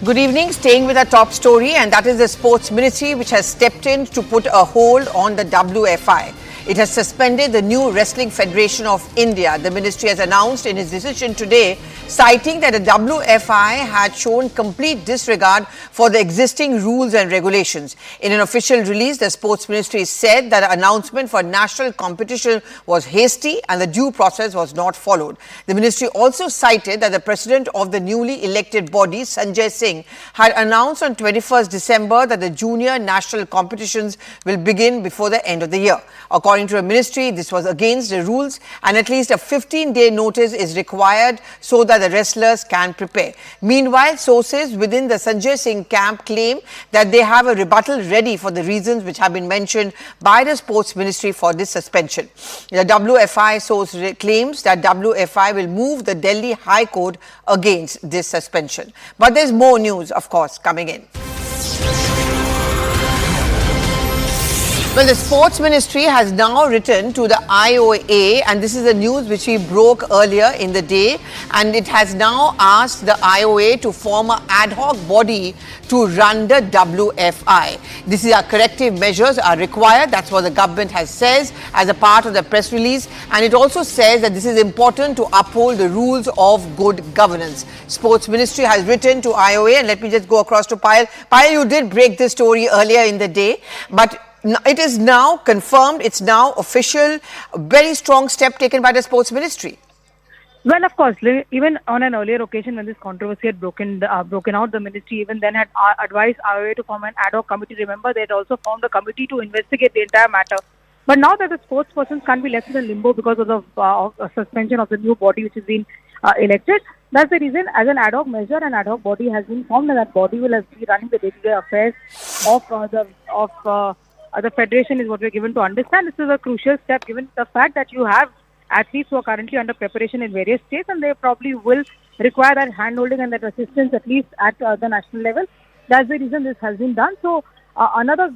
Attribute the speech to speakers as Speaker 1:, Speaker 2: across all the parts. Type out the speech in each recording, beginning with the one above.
Speaker 1: Good evening. Staying with our top story, and that is the Sports Ministry, which has stepped in to put a hold on the WFI. It has suspended the new Wrestling Federation of India. The ministry has announced in its decision today, citing that the WFI had shown complete disregard for the existing rules and regulations. In an official release, the Sports Ministry said that the announcement for national competition was hasty and the due process was not followed. The ministry also cited that the president of the newly elected body, Sanjay Singh, had announced on 21st December that the junior national competitions will begin before the end of the year. According to the ministry, this was against the rules and at least a 15-day notice is required so that the wrestlers can prepare. Meanwhile, sources within the Sanjay Singh camp claim that they have a rebuttal ready for the reasons which have been mentioned by the Sports Ministry for this suspension. The WFI source claims that WFI will move the Delhi High Court against this suspension. But there's more news, of course, coming in. Well, the Sports Ministry has now written to the IOA, and this is the news which we broke earlier in the day, and it has now asked the IOA to form an ad hoc body to run the WFI. This is our corrective measures are required. That's what the government has says as a part of the press release, and it also says that this is important to uphold the rules of good governance. Sports Ministry has written to IOA, and let me just go across to Payal. Payal, you did break this story earlier in the day, but it is now confirmed, it's now official, a very strong step taken by the Sports Ministry.
Speaker 2: Well, of course, even on an earlier occasion when this controversy had broken out, the ministry even then had advised IOA to form an ad hoc committee. Remember, they had also formed a committee to investigate the entire matter. But now that the sports persons can't be left in a limbo because of the suspension of the new body which has been elected, that's the reason, as an ad hoc measure, an ad hoc body has been formed, and that body will be running the day-to-day affairs of the federation, is what we're given to understand. This is a crucial step given the fact that you have athletes who are currently under preparation in various states, and they probably will require that hand-holding and that assistance at least at the national level. That's the reason this has been done. So another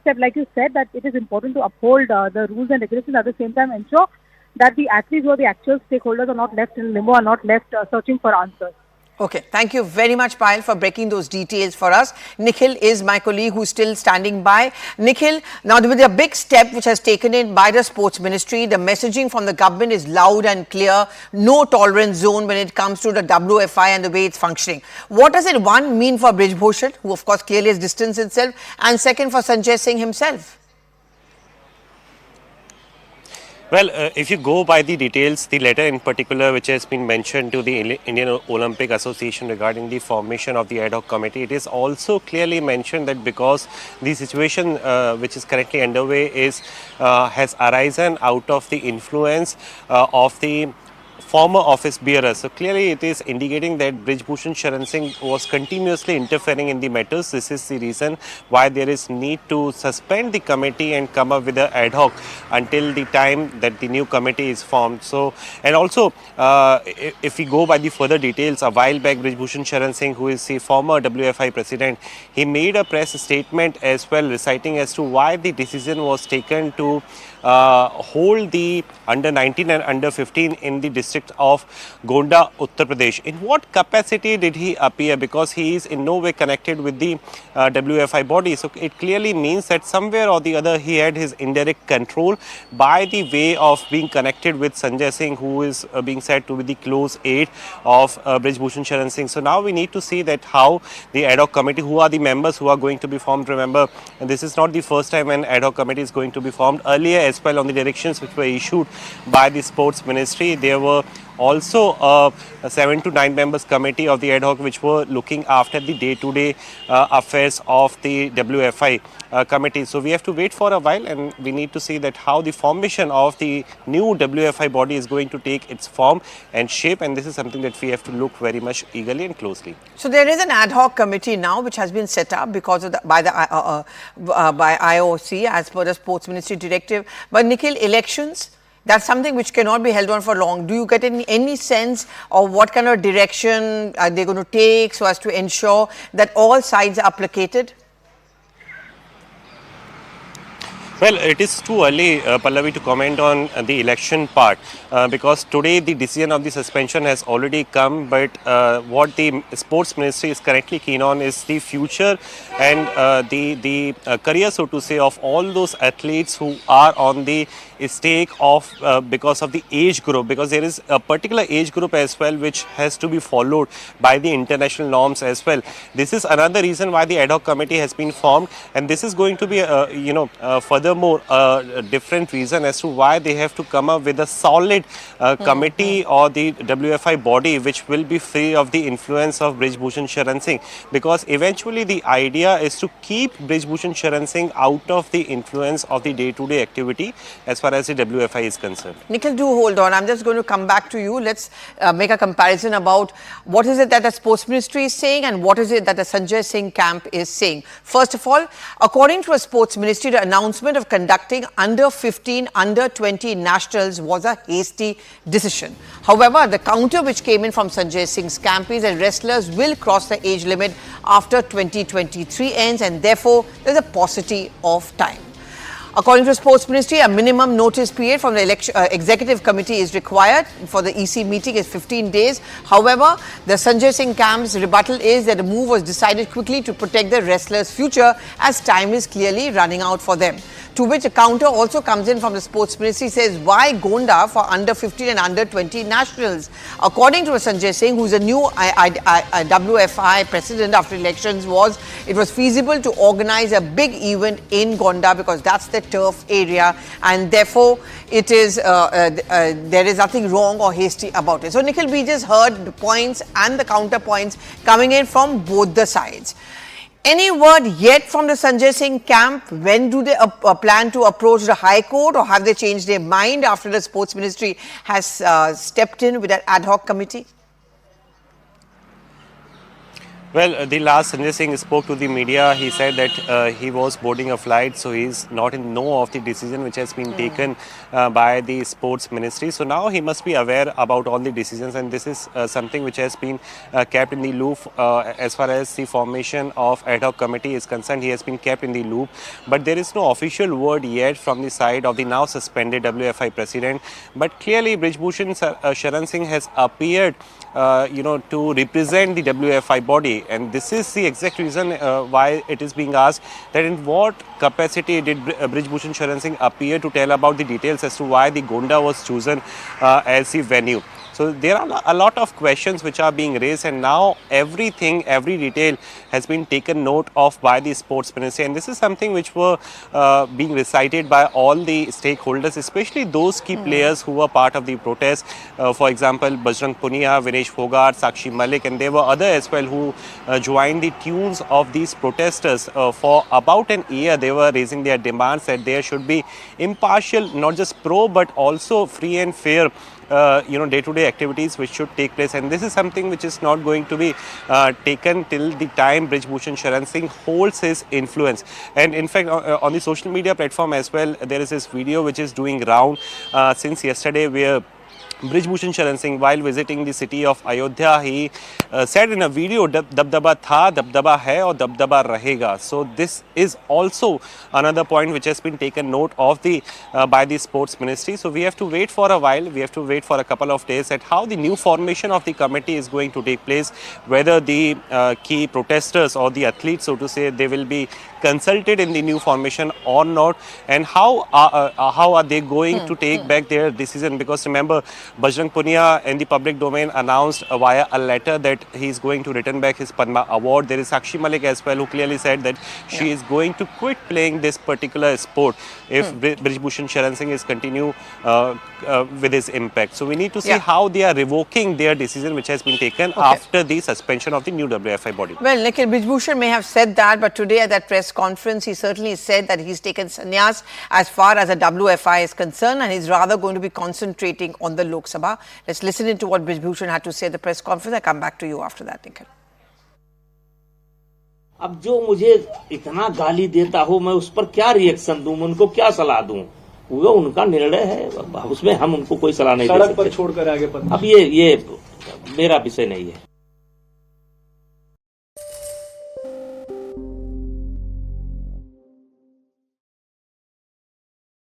Speaker 2: step, like you said, that it is important to uphold the rules and regulations, at the same time ensure that the athletes or the actual stakeholders are not left in limbo, are not left searching for answers.
Speaker 1: Okay, thank you very much, Payal, for breaking those details for us. Nikhil is my colleague who's still standing by. Nikhil, now with a big step which has taken in by the Sports Ministry, the messaging from the government is loud and clear, no tolerance zone when it comes to the WFI and the way it's functioning. What does it, one, mean for Brijbhushan, who of course clearly has distanced himself, and second for Sanjay Singh himself?
Speaker 3: Well, if you go by the details, the letter in particular which has been mentioned to the Indian Olympic Association regarding the formation of the Adhoc Committee, it is also clearly mentioned that because the situation which is currently underway has arisen out of the influence of the former office bearer. So clearly it is indicating that Brijbhushan Sharan Singh was continuously interfering in the matters. This is the reason why there is need to suspend the committee and come up with an ad hoc until the time that the new committee is formed. So, and also if we go by the further details, a while back Brijbhushan Sharan Singh, who is the former WFI president, he made a press statement as well reciting as to why the decision was taken to hold the under 19 and under 15 in the district of Gonda, Uttar Pradesh. In what capacity did he appear? Because he is in no way connected with the WFI body. So it clearly means that somewhere or the other he had his indirect control by the way of being connected with Sanjay Singh, who is being said to be the close aide of Brijbhushan Sharan Singh. So now we need to see that how the ad hoc committee, who are the members who are going to be formed. Remember, this is not the first time an ad hoc committee is going to be formed. Earlier as well, on the directions which were issued by the Sports Ministry, there were also a 7 to 9 members committee of the ad hoc which were looking after the day-to-day affairs of the WFI committee. So we have to wait for a while, and we need to see that how the formation of the new WFI body is going to take its form and shape, and this is something that we have to look very much eagerly and closely.
Speaker 1: So there is an ad hoc committee now which has been set up because of by IOC as per the Sports Ministry directive. But Nikhil, elections, that's something which cannot be held on for long. Do you get any sense of what kind of direction are they going to take so as to ensure that all sides are placated?
Speaker 3: Well, it is too early, Pallavi, to comment on the election part because today the decision of the suspension has already come. But what the Sports Ministry is currently keen on is the future and the career, so to say, of all those athletes who are on the stake of because of the age group, because there is a particular age group as well which has to be followed by the international norms as well. This is another reason why the Adhoc Committee has been formed, and this is going to be furthermore a different reason as to why they have to come up with a solid committee or the WFI body which will be free of the influence of Brijbhushan Sharan Singh, because eventually the idea is to keep Brijbhushan Sharan Singh out of the influence of the day-to-day activity as far as the WFI is concerned.
Speaker 1: Nikhil, do hold on. I'm just going to come back to you. Let's make a comparison about what is it that the Sports Ministry is saying and what is it that the Sanjay Singh camp is saying. First of all, according to a Sports Ministry, the announcement of conducting under 15, under 20 nationals was a hasty decision. However, the counter which came in from Sanjay Singh's camp is that wrestlers will cross the age limit after 2023 ends, and therefore there's a paucity of time. According to the Sports Ministry, a minimum notice period from the Executive Committee is required for the EC meeting is 15 days. However, the Sanjay Singh camp's rebuttal is that the move was decided quickly to protect the wrestlers' future as time is clearly running out for them. To which a counter also comes in from the Sports Ministry, says why Gonda for under 15 and under 20 nationals? According to Sanjay Singh, who is a new WFI president after elections, it was feasible to organize a big event in Gonda because that's the turf area, and therefore it is there is nothing wrong or hasty about it. So Nikhil, we just heard the points and the counterpoints coming in from both the sides. Any word yet from the Sanjay Singh camp? When do they plan to approach the High Court, or have they changed their mind after the Sports Ministry has stepped in with an ad hoc committee?
Speaker 3: Well, the last Sanjay Singh spoke to the media. He said that he was boarding a flight, so he is not in know of the decision which has been taken by the Sports Ministry. So now he must be aware about all the decisions, and this is something which has been kept in the loop as far as the formation of Adhoc Committee is concerned. He has been kept in the loop, but there is no official word yet from the side of the now suspended WFI president. But clearly, Brijbhushan Sharan Singh has appeared to represent the WFI body, and this is the exact reason why it is being asked that in what capacity did Brijbhushan Sharan Singh appear to tell about the details as to why the Gonda was chosen as the venue. So there are a lot of questions which are being raised, and now every detail has been taken note of by the Sports Ministry, and this is something which were being recited by all the stakeholders, especially those key players who were part of the protest. For example, Bajrang Punia, Vinesh Fogart, Sakshi Malik, and there were others as well who joined the tunes of these protesters. For about an year, they were raising their demands that there should be impartial, not just pro, but also free and fair day-to-day activities which should take place, and this is something which is not going to be taken till the time Brijbhushan Sharan Singh holds his influence. And in fact, on the social media platform as well, there is this video which is doing round since yesterday, where Brijbhushan Sharan Singh, while visiting the city of Ayodhya, he said in a video, "Dabdaba tha, dabdaba hai, aur dabdaba rahega." So this is also another point which has been taken note of by the Sports Ministry. So we have to wait for a while. We have to wait for a couple of days at how the new formation of the committee is going to take place, whether the key protesters or the athletes, so to say, they will be consulted in the new formation or not, and how are they going to take back their decision? Because remember, Bajrang Punia in the public domain announced via a letter that he is going to return back his Padma award. There is Sakshi Malik as well, who clearly said that she is going to quit playing this particular sport if Brijbhushan Sharan Singh is continue with his impact. So we need to see how they are revoking their decision which has been taken after the suspension of the new WFI body.
Speaker 1: Well, Nikhil, Brijbhushan may have said that, but today at that press conference, he certainly said that he's taken sannyas as far as the WFI is concerned, and he's rather going to be concentrating on the Lok Sabha. Let's listen into what Brijbhushan had to say at the press conference. I'll come back to you after that, Nikhil.
Speaker 4: अब जो मुझे इतना गाली देता हो, मैं उस पर क्या रिएक्शन दूं, उनको क्या सलाह दूं? वो उनका निर्णय है, उसमें हम उनको कोई सलाह नहीं दे सकते।
Speaker 5: सड़क पर छोड़कर आगे
Speaker 4: अब ये मेरा विषय नहीं है।